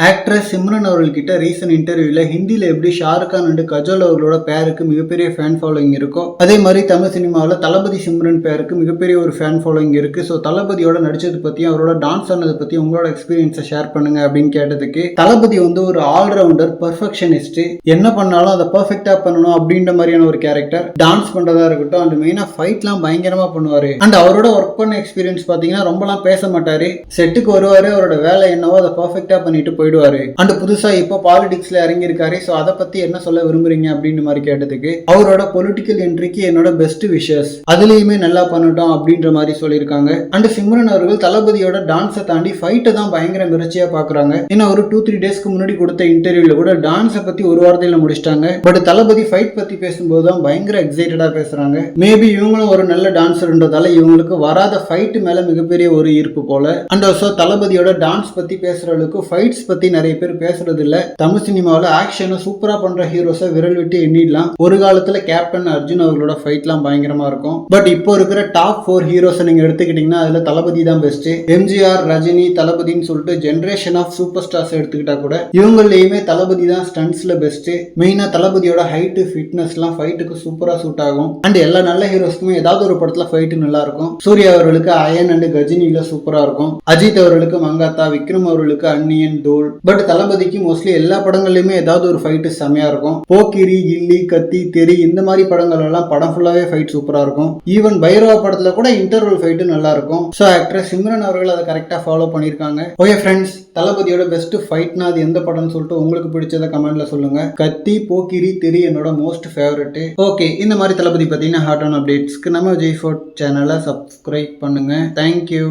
Actress Simran அவர்கள்கிட்ட recent இன்டர்வியூல ஹிந்தியில எப்படி ஷாருக் கான் அண்ட் கஜோல் அவர்களோட பேருக்கு மிகப்பெரிய ஃபேன் ஃபாலோயிங் இருக்கோ அதே மாதிரி தமிழ் சினிமாவில் தளபதி சிம்ரன் பேருக்கு மிகப்பெரிய ஒரு ஃபேன் ஃபாலோயிங் இருக்கு. ஸோ தளபதியோட நடிச்சது பத்தியும் அவரோட டான்ஸ் ஆனதை பத்தி உங்களோட எக்ஸ்பீரியன்ஸை ஷேர் பண்ணுங்க அப்படின்னு கேட்டதுக்கு, தளபதி வந்து ஒரு ஆல்ரவுண்டர், பர்ஃபெக்ஷனிஸ்ட், என்ன பண்ணாலும் அதை பர்ஃபெக்டா பண்ணணும் அப்படின்ற மாதிரியான ஒரு கேரக்டர். டான்ஸ் பண்றதா இருக்கட்டும் அண்ட் மெயினா ஃபைட்லாம் பயங்கரமா பண்ணுவாரு. அண்ட் அவரோட ஒர்க் பண்ண எக்ஸ்பீரியன்ஸ் பாத்தீங்கன்னா ரொம்பலாம் பேச மாட்டாரு. செட்டுக்கு வருவாரு, அவரோட வேலை என்னவோ அதை பர்ஃபெக்டா பண்ணிட்டு போயிடுவாரு. அண்ட் புதுசா இப்போ பாலிடிக்ஸ்ல இறங்கி இருக்காரு. சோ அதை பத்தி என்ன சொல்ல விரும்புறீங்க அப்படின்னு மாதிரி கேட்டதுக்கு, அவரோட பொலிட்டிக்கல் என்ட்ரிக்கு என்னோட பெஸ்ட் விஷஸ், அதுலயுமே நல்லா பண்ணட்டும் அப்படின்ற மாதிரி சொல்லியிருக்காங்க. அண்ட் சிம்ரன் அவர்கள் தளபதியோட டான்ஸை தாண்டி ஃபைட்டை தான் பயங்கர மிரட்சியா பாக்குறாங்க. இன்னும் ஒரு 2-3 டேஸ்க்கு முன்னாடி கொடுத்த இன்டர்வியூல கூட டான்ஸை பத்தி ஒரு வாரத்தையில முடிச்சிட்டாங்க. பட் தளபதி ஃபைட் பத்தி பேசும்போது தான் பயங்கர எக்ஸைட்டடா பேசுறாங்க. மேபி இவங்களும் ஒரு நல்ல டான்ஸர்ன்றதால இவங்களுக்கு வராத ஃபைட் மேல மிகப்பெரிய ஒரு ஈர்ப்பு போல. அண்ட் ஆல்சோ தளபதியோட டான்ஸ் பத்தி பேசுறவங்களுக்கு ஃபைட்ஸ் பத்தி நிறைய பேர் பேசுறது இல்ல. தமிழ் சினிமாவில் ஆக்ஷனை சூப்பரா பண்ற ஹீரோஸை விரல் விட்டு எண்ணிடலாம். ஒரு காலத்துல கேப்டன் அர்ஜுன் அவர்களோட ஃபைட்லாம் பயங்கரமா இருக்கும். பட் இப்போ இருக்கிற டாப் 4 ஹீரோஸை நீங்க எடுத்துக்கிட்டீங்கன்னா அதுல தளபதி தான் பெஸ்ட். எம்ஜிஆர், ரஜினி, தளபதினு சொல்லிட்டு ஜெனரேஷன் ஆஃப் சூப்பர் ஸ்டார்ஸ் எடுத்துக்கிட்டா கூட இவங்களையுமே தளபதி தான் ஸ்டன்ட்ஸ்ல பெஸ்ட். மெயினா தளபதியோட ஹைட், ஃபிட்னஸ்லாம் ஃபைட்டுக்கு சூப்பரா சூட் ஆகும். அண்ட் எல்லா நல்ல ஹீரோஸ்க்குமே ஏதாவது ஒரு படத்துல ஃபைட் நல்லா இருக்கும். சூர்யா அவர்களுக்கு அயன் அண்ட் கஜினில சூப்பரா இருக்கும். அஜித் அவர்களுக்கு மங்காத்தா, விக்ரம் அவர்களுக்கு அன்னியன், தோல். பட் தளபதிக்கு மோஸ்ட்லி எல்லா படங்கள்லயுமே ஏதாவது ஒரு ஃபைட் செமையா இருக்கும். போக்கிரி, கில்லி, கத்தி, தெரி இந்த மாதிரி படங்கள் எல்லாம் படம் ஃபுல்லாவே ஃபைட் சூப்பரா இருக்கும். ஈவன் பைரவா படத்துல கூட இன்டர்வல் ஃபைட் நல்லா இருக்கும். சோ ஆக்ட்ரஸ் சிம்ரன் அவர்கள் அதை கரெக்டா ஃபாலோ பண்ணிருக்காங்க. ஓகே ஃப்ரெண்ட்ஸ், தளபதியோட பெஸ்ட் ஃபைட்னா அது எந்த படம்னு சொல்லிட்டு உங்களுக்கு பிடிச்சத கமெண்ட்ல சொல்லுங்க. கத்தி, போக்கிரி, தெரி என்னோட மோஸ்ட் ஃபேவரட். ஓகே, இந்த மாதிரி தளபதி பத்தின ஹாட் ஆன் அப்டேட்ஸ்க்கு நம்ம விஜய் ஃபோர்ட் சேனலை சப்ஸ்கிரைப் பண்ணுங்க. தேங்க்யூ.